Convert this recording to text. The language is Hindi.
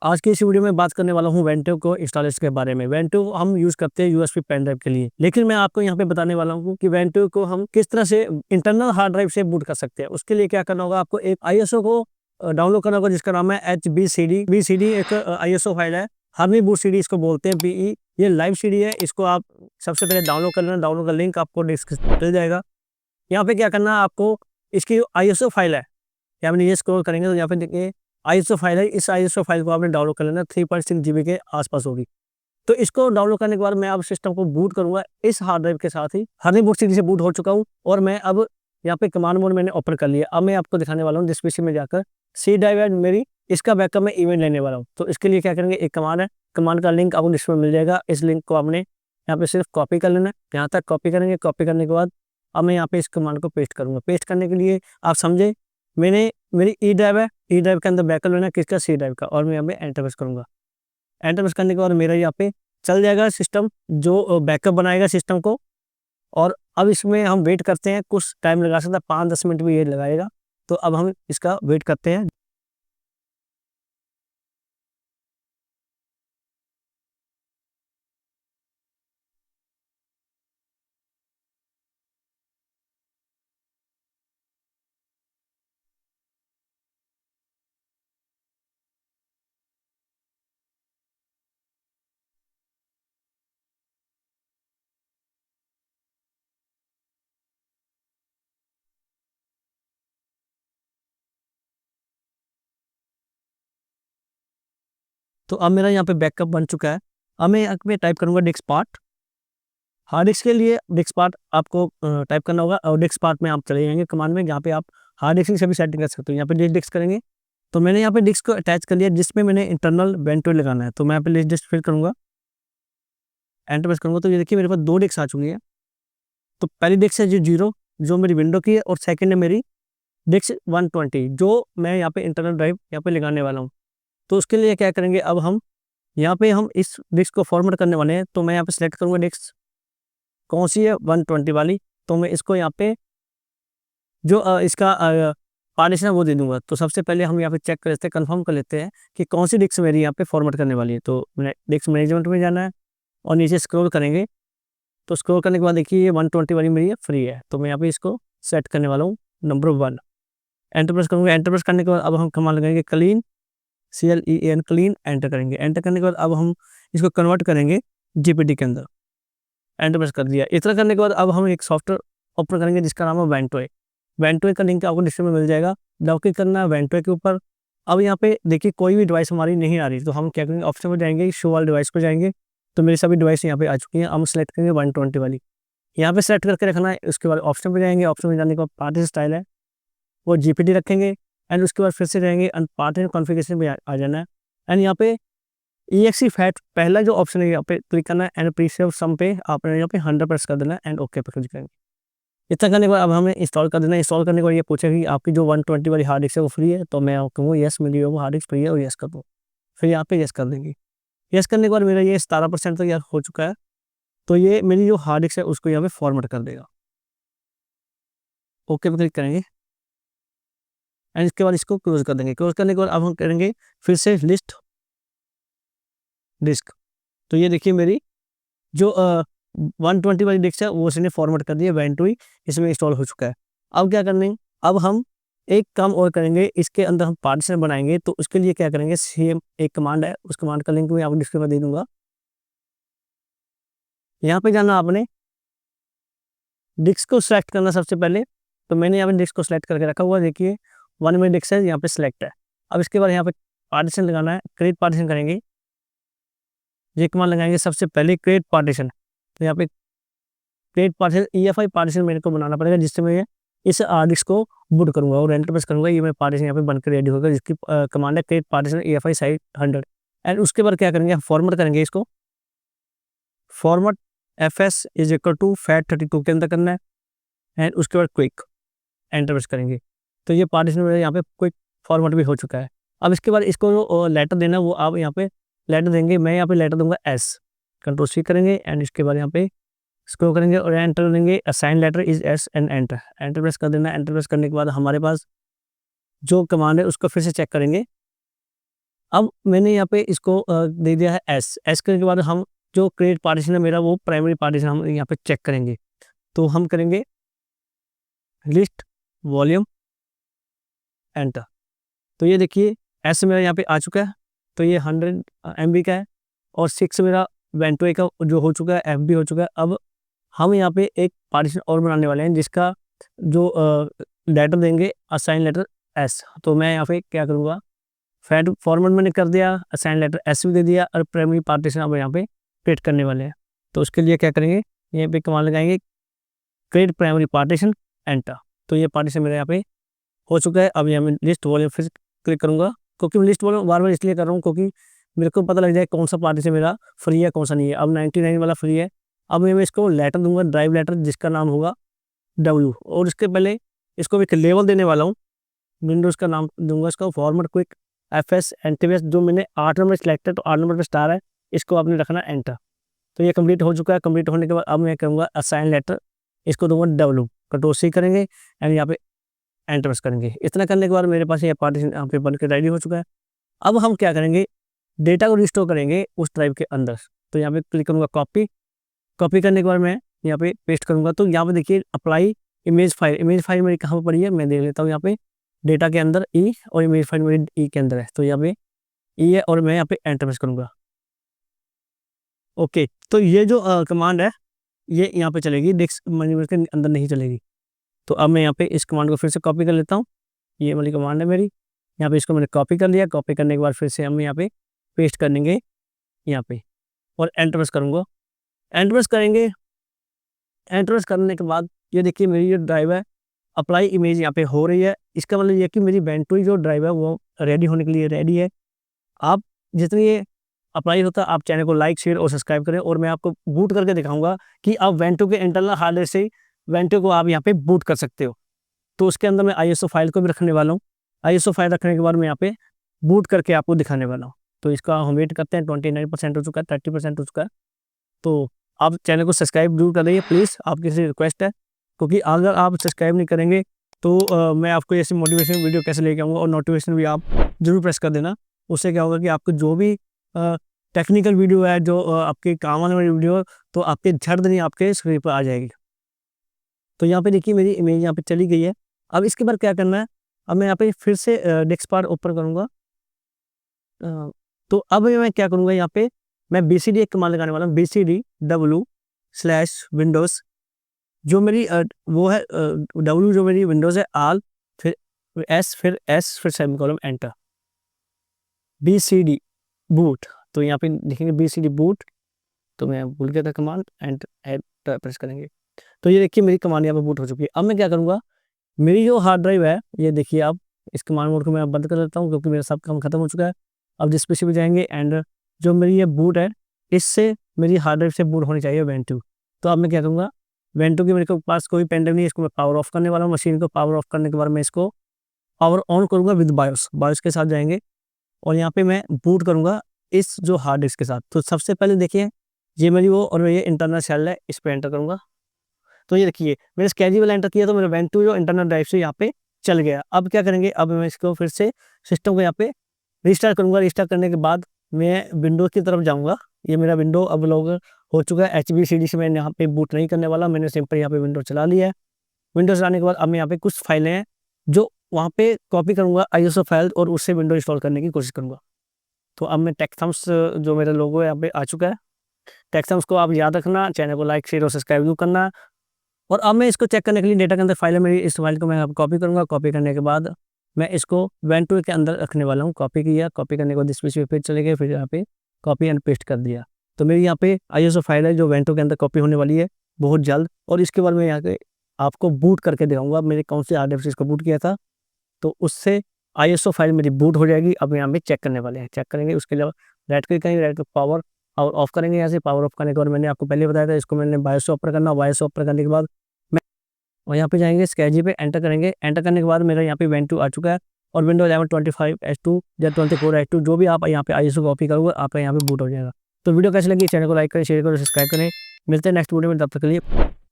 आज की इस वीडियो में बात करने वाला हूँ वेंटो को इंस्टॉलेशन के बारे में। वेंटो हम यूज करते हैं यूएसबी पेन ड्राइव के लिए, लेकिन मैं आपको यहाँ पे बताने वाला हूँ कि वेंटो को हम किस तरह से इंटरनल हार्ड ड्राइव से बूट कर सकते हैं। उसके लिए क्या करना होगा, आपको एक आईएसओ को डाउनलोड करना होगा जिसका नाम है HBCD। BCD एक आईएसओ फाइल है, हार्डली बूट सीडी इसको बोलते हैं, BE। ये लाइव सीडी है, इसको आप सबसे पहले डाउनलोड कर लेना। डाउनलोड का लिंक आपको डिस्क्रिप्शन में मिल जाएगा। यहाँ पे क्या करना है आपको, इसकी आईएसओ फाइल है, यहाँ पे नीचे स्क्रॉल करेंगे तो यहाँ पे देखिए आईएसओ फाइल है। इस आईएसओ फाइल को आपने डाउनलोड कर लेना, 3.6 GB के आसपास होगी। तो इसको डाउनलोड करने के बाद मैं अब सिस्टम को बूट करूंगा इस हार्ड ड्राइव के साथ ही। हार्ड बूट सीडी से बूट हो चुका हूँ और मैं अब यहाँ पे कमांड मोड मैंने ओपन कर लिया। अब मैं आपको दिखाने वाला हूँ, जिस पीसी में जाकर सी ड्राइव है मेरी, इसका बैकअप मैं इवेंट लेने वाला हूँ। तो इसके लिए क्या करेंगे, एक कमांड है, कमांड का लिंक आपको डिस्क्रिप्शन में मिल जाएगा। इस लिंक को आपने यहाँ पे सिर्फ कॉपी कर लेना है, यहाँ तक कॉपी करेंगे। कॉपी करने के बाद अब मैं यहाँ पे इस कमांड को पेस्ट करूंगा। पेस्ट करने के लिए आप समझे, मैंने मेरी ई ड्राइव है, ई ड्राइव के अंदर बैकअप लेना है किसका, सी ड्राइव का, और मैं यहाँ पे एंटर प्रेस करूंगा। एंटर प्रेस करने के बाद मेरा यहाँ पे चल जाएगा सिस्टम, जो बैकअप बनाएगा सिस्टम को। और अब इसमें हम वेट करते हैं, कुछ टाइम लगा सकता है, 5-10 मिनट भी ये लगाएगा। तो अब हम इसका वेट करते हैं। तो अब मेरा यहाँ पे बैकअप बन चुका है। अब मैं यहाँ पे टाइप करूंगा डिस्क पार्ट। हार्ड डिस्क के लिए डिस्क पार्ट आपको टाइप करना होगा, और डिस्क पार्ट में आप चले जाएंगे कमांड में, जहाँ पे आप हार्ड डिस्क की सभी सेटिंग कर सकते हो। यहाँ पे लिस्ट डिस्क करेंगे तो मैंने यहाँ पे डिस्क को अटैच कर लिया, जिसमें मैंने इंटरनल वेंटो लगाना है। तो मैं यहाँ पे लिस्ट डिस्क फिल करूंगा, एंटर प्रेस करूंगा। तो ये देखिए मेरे पास 2 डिस्क आ चुकी है। तो पहली डिस्क है जो 0, जो मेरी विंडो की है, और सेकंड है मेरी डिस्क 120, जो मैं यहाँ पे इंटरनल ड्राइव यहाँ पे लगाने वाला हूँ। तो उसके लिए क्या करेंगे, अब हम यहाँ पे हम इस डिस्क को फॉर्मेट करने वाले हैं। तो मैं यहाँ पे सेलेक्ट करूँगा डिस्क कौन सी है, 120 वाली। तो मैं इसको यहाँ पे जो इसका पार्टीशन है वो दे दूंगा। तो सबसे पहले हम यहाँ पे चेक कर लेते हैं, कंफर्म कर लेते हैं कि कौन सी डिस्क मेरी यहाँ पे फॉर्मेट करने वाली है। तो मैंने डिस्क मैनेजमेंट में जाना है और नीचे स्क्रॉल करेंगे। तो स्क्रॉल करने के बाद देखिए ये 120 वाली मेरी फ्री है। तो मैं यहाँ पे इसको सेट करने वाला हूँ, नंबर 1। एंटर प्रेस करूँगा। एंटर प्रेस करने के बाद अब हम कमांड लगाएंगे क्लीन, CLEAN, क्लीन। एंटर करेंगे। एंटर करने के बाद अब हम इसको कन्वर्ट करेंगे जीपीटी के अंदर। एंटर प्रेस कर दिया। इतना करने के बाद अब हम एक सॉफ्टवेयर ओपन करेंगे जिसका नाम है वेंटोए। वेंटोए का लिंक आपको डिस्क्रिप्शन में मिल जाएगा। डबल क्लिक करना है वेंटोए के ऊपर। अब यहाँ पे देखिए कोई भी डिवाइस हमारी नहीं आ रही, तो हम क्या करेंगे, ऑप्शन में जाएंगे, शो वाले डिवाइस पर जाएंगे। तो मेरी सभी डिवाइस यहाँ पे आ चुकी हैं। हम सेलेक्ट करेंगे 120 वाली, यहाँ पे सेलेक्ट करके रखना है। उसके बाद ऑप्शन पे जाएंगे, ऑप्शन में जाने के बाद पार्टीशन स्टाइल है वो जीपीटी रखेंगे। एंड उसके बाद फिर से जाएंगे पार्टीशन कॉन्फ़िगरेशन पे आ जाना है। एंड यहाँ पे EXE फैट पहला जो ऑप्शन है यहाँ पे क्लिक करना है। एंड प्रीसेव सम पे आपने यहाँ पे 100 प्रेस कर देना है एंड ओके पे क्लिक करेंगे। इतना करने के बाद अब हमें इंस्टॉल कर देना है। इंस्टॉल करने के बाद ये पूछेगा कि आपकी जो 120 वाली हार्ड डिस्क है वो फ्री है। तो मैं कहूँगा यस, मेरी वो हार्ड डिस्क फ्री है, और यस कर दूँ। फिर यहाँ पे यस कर देंगे। यस करने के बाद मेरा ये 17% तक यार हो चुका है। तो ये मेरी जो हार्ड डिस्क है उसको यहाँ पे फॉर्मेट कर देगा। ओके पे क्लिक करेंगे एंड इसके बाद इसको क्लोज कर देंगे। क्लोज करने के बाद अब हम करेंगे फिर से लिस्ट डिस्क। तो ये देखिए मेरी जो 120 वाली डिस्क है वो उसने फॉर्मेट कर दिया, वेंटो ही इसमें इंस्टॉल हो चुका है। अब क्या करना है, अब हम एक काम और करेंगे, इसके अंदर हम पार्टीशन बनाएंगे। तो उसके लिए क्या करेंगे, सेम एक कमांड है, उस कमांड का लिंक मैं आपको डिस्क्रिप्शन में दे दूंगा। यहाँ पे जाना आपने, डिस्क को सिलेक्ट करना सबसे पहले। तो मैंने यहाँ पे डिस्क को सिलेक्ट करके रखा हुआ, देखिए 1 में डिस्क है, यहाँ पे सिलेक्ट है। अब इसके बाद यहाँ पे पार्टीशन लगाना है, क्रिएट पार्टीशन करेंगे। ये कमांड लगाएंगे सबसे पहले, क्रिएट पार्टीशन। तो यहाँ पे क्रिएट पार्टीशन EFI पार्टीशन मेरे को बनाना पड़ेगा, जिससे मैं इस हार्ड डिस्क को बूट करूंगा और एंटर प्रेस करूंगा। ये मेरा पार्टीशन यहाँ पे बनकर रेडी होगा, जिसकी कमांड है create partition EFI side 100। And उसके बाद क्या करेंगे, फॉर्मेट करेंगे इसको। Format FS is equal to FAT32 के अंदर करना है। एंड उसके बाद क्विक, एंटर प्रेस करेंगे। तो ये पार्टीशन मेरे यहाँ पे क्विक फॉर्मेट भी हो चुका है। अब इसके बाद इसको जो लेटर देना है वो आप यहाँ पे लेटर देंगे। मैं यहाँ पे लेटर दूंगा S। कंट्रोल C करेंगे एंड इसके बाद यहाँ पे स्क्रॉल करेंगे और एंटर देंगे। Assign letter is S and enter, enter press कर देना। एंटर प्रेस करने के बाद हमारे पास जो कमांड है उसको फिर से चेक करेंगे। अब मैंने यहाँ पे इसको दे दिया है एस करने के बाद हम जो क्रिएट पार्टीशन है मेरा वो प्राइमरी पार्टीशन हम यहाँ पे चेक करेंगे। तो हम करेंगे लिस्ट वॉल्यूम एंटर। तो ये देखिए एस मेरा यहाँ पे आ चुका है, तो ये 100 MB का है और 6 मेरा वेंटो का जो हो चुका है, FB हो चुका है। अब हम यहाँ पे एक पार्टीशन और बनाने वाले हैं जिसका जो लेटर देंगे असाइन लेटर एस। तो मैं यहाँ पे क्या करूँगा, फैट फॉर्मेट मैंने कर दिया, असाइन लेटर एस भी दे दिया और प्राइमरी पार्टीशन अब यहाँ पे क्रिएट करने वाले हैं। तो उसके लिए क्या करेंगे, यहाँ पे कमांड लगाएंगे क्रिएट प्राइमरी पार्टीशन एंटर। तो ये पार्टीशन मेरा यहाँ पे हो चुका है। अब यहाँ मैं लिस्ट वॉल्यूम फिर क्लिक करूँगा, क्योंकि मैं लिस्ट वॉल्यूम बार बार इसलिए कर रहा हूँ क्योंकि मेरे को पता लग जाए कौन सा पार्टीशन मेरा फ्री है कौन सा नहीं है। अब 99 वाला फ्री है। अब मैं इसको लेटर दूंगा, ड्राइव लेटर, जिसका नाम होगा W। और इसके पहले इसको एक लेवल देने वाला हूँ, विंडोज़ का नाम दूंगा इसका फॉर्मेट क्विक FS एंटीवीएस। जो मैंने 8 नंबर सेलेक्ट है तो 8 नंबर पर स्टार है, इसको आपने रखना एंटर। तो ये कंप्लीट हो चुका है। कंप्लीट होने के बाद अब मैं करूँगा असाइन लेटर, इसको दूंगा W, कंट्रोल-C करेंगे एंड यहाँ पे एंटर प्रेस करेंगे। इतना करने के बाद मेरे पास ये पार्टीशन यहाँ पे बन के रेडी हो चुका है। अब हम क्या करेंगे, डेटा को रिस्टोर करेंगे उस ड्राइव के अंदर। तो यहाँ पे क्लिक करूँगा कॉपी करने के बाद मैं यहाँ पे पेस्ट करूँगा। तो यहाँ पे देखिए अप्लाई इमेज फाइल मेरी कहाँ पर पड़ी है, मैं देख लेता हूँ। यहाँ पे डेटा के अंदर ई और इमेज फाइल मेरी ई के अंदर है, तो यहाँ पे ई है और मैं यहाँ पे एंटर प्रेस करूँगा। ओके, तो ये जो कमांड है ये यहाँ पे चलेगी, डिस्क मैनेजर के अंदर नहीं चलेगी। तो अब मैं यहाँ पे इस कमांड को फिर से कॉपी कर लेता हूँ। ये वाली कमांड है मेरी, यहाँ पे इसको मैंने कॉपी कर लिया। कॉपी करने के बाद फिर से हम यहाँ पे पेस्ट कर देंगे यहाँ पे और एंटर प्रेस करूँगा। एंटर प्रेस करेंगे, एंटर प्रेस करने के बाद ये देखिए मेरी जो ड्राइव है अप्लाई इमेज यहाँ पे हो रही है। इसका मतलब ये कि मेरी वेंटो जो ड्राइव है वो रेडी होने के लिए रेडी है। आप जितनी ये अप्लाई होता है आप चैनल को लाइक शेयर और सब्सक्राइब करें, और मैं आपको बूट करके दिखाऊंगा कि आप वेंटो के इंटरनल हार्ड डिस्क से वेंटो को आप यहाँ पे बूट कर सकते हो। तो उसके अंदर मैं ISO फाइल को भी रखने वाला हूँ। ISO फाइल रखने के बाद मैं यहाँ पे बूट करके आपको दिखाने वाला हूँ। तो इसका हम वेट करते हैं, 29% हो चुका है, 30% हो चुका है। तो आप चैनल को सब्सक्राइब जरूर कर दीजिए प्लीज़, आपकी से रिक्वेस्ट है, क्योंकि अगर आप सब्सक्राइब नहीं करेंगे तो मैं आपको ऐसी मोटिवेशन वीडियो कैसे लेके आऊँगा। और नोटिफिकेशन भी आप जरूर प्रेस कर देना। उससे क्या होगा कि आपको जो भी टेक्निकल वीडियो है, जो आपके काम आने वाली वीडियो, तो आपके झट नहीं आपके स्क्रीन पर आ जाएगी। तो यहाँ पे देखिए मेरी इमेज यहाँ पे चली गई है। अब इसके बाद क्या करना है, अब मैं यहाँ पे फिर से डेस्क पार्ट ओपन करूँगा। तो अब मैं क्या करूँगा, यहाँ पे मैं BCD एक कमांड लगाने वाला हूँ, BCD/W/Windows। जो मेरी वो है W जो मेरी विंडोज़ है आल, फिर S फिर सेमीकोलन एंटर, BCD बूट। तो यहाँ पे लिखेंगे BCD बूट, तो मैं भूल गया था कमांड, एंटर प्रेस करेंगे। तो ये देखिए मेरी कमांड यहाँ पे बूट हो चुकी है। अब मैं क्या करूँगा, मेरी जो हार्ड ड्राइव है ये देखिए, आप इस कमांड मोड को मैं बंद कर देता हूँ क्योंकि मेरा सब काम खत्म हो चुका है। अब जिस पे भी जाएंगे एंड जो मेरी ये बूट है, इससे मेरी हार्ड ड्राइव से बूट होनी चाहिए वेंटो। तो अब मैं क्या करूँगा, वेंटो की मेरे पास कोई पेन ड्राइव नहीं है, इसको मैं पावर ऑफ करने वाला हूँ। मशीन को पावर ऑफ करने के बाद मैं इसको पावर ऑन करूँगा विद बायोस के साथ जाएंगे और यहाँ पे मैं बूट करूँगा इस जो हार्ड डिस्क के साथ। तो सबसे पहले देखिए ये मेरी वो और ये इंटरनल शेल है, इस पर एंटर करूँगा। तो ये देखिए मैंने स्केड्यूल एंटर किया तो मेरा वेंटो जो इंटरनल ड्राइव से यहाँ पे चल गया। अब क्या करेंगे, अब मैं इसको फिर से सिस्टम को यहाँ पे रिस्टार्ट करूँगा। रिस्टार्ट करने के बाद मैं विंडोज़ की तरफ जाऊँगा। ये मेरा विंडो अब लोग हो चुका है। HBCD से मैं यहाँ पे बूट नहीं करने वाला, मैंने सिंपल यहाँ पे विंडो चला लिया है। विंडो चलाने के बाद अब मैं यहाँ पे कुछ फाइलें हैं जो वहाँ पे कॉपी करूँगा ISO फाइल और उससे विंडो इंस्टॉल करने की कोशिश करूँगा। तो अब मैं टेक्सम्स जो मेरा लोगो है यहाँ पे आ चुका है। टेक्सम्स को आप याद रखना, चैनल को लाइक शेयर और सब्सक्राइब जरूर करना। और अब मैं इसको चेक करने के लिए डेटा के अंदर फाइल है मेरी, इस फाइल को मैं कॉपी करूँगा। कॉपी करने के बाद मैं इसको वेंटो के अंदर रखने वाला हूँ। कॉपी किया, कॉपी करने के बाद इस पे फिर चले गए, फिर यहाँ पे कॉपी एंड पेस्ट कर दिया। तो मेरी यहाँ पे ISO फाइल है जो वेंटो के अंदर कॉपी होने वाली है बहुत जल्द। और इसके बाद मैं यहाँ पे आपको बूट करके दिखाऊंगा मेरे कौन से हार्ड डिस्क से इसको बूट किया था, तो उससे ISO फाइल मेरी बूट हो जाएगी। अब यहाँ पे चेक करने वाले हैं, चेक करेंगे। उसके लिए राइट क्लिक करेंगे, राइट क्लिक पावर और ऑफ करेंगे। यहाँ से पावर ऑफ करने के बाद मैंने आपको पहले बताया था इसको मैंने बायोस ऑफ करना। बायोस ऑफ करने के बाद मैं और यहाँ पे जाएंगे स्केजी पे एंटर करेंगे। एंटर करने के बाद मेरा यहाँ पे वेंटो आ चुका है और विंडो 11 25H2 या 24H2 जो भी आप यहाँ पे ISO कॉपी करोगे आपका यहाँ पे बूट हो जाएगा। तो वीडियो कैसी लगी, चैनल को लाइक करें, शेयर करें, सब्सक्राइब करें। मिलते हैं नेक्स्ट वीडियो में, तब तक के लिए।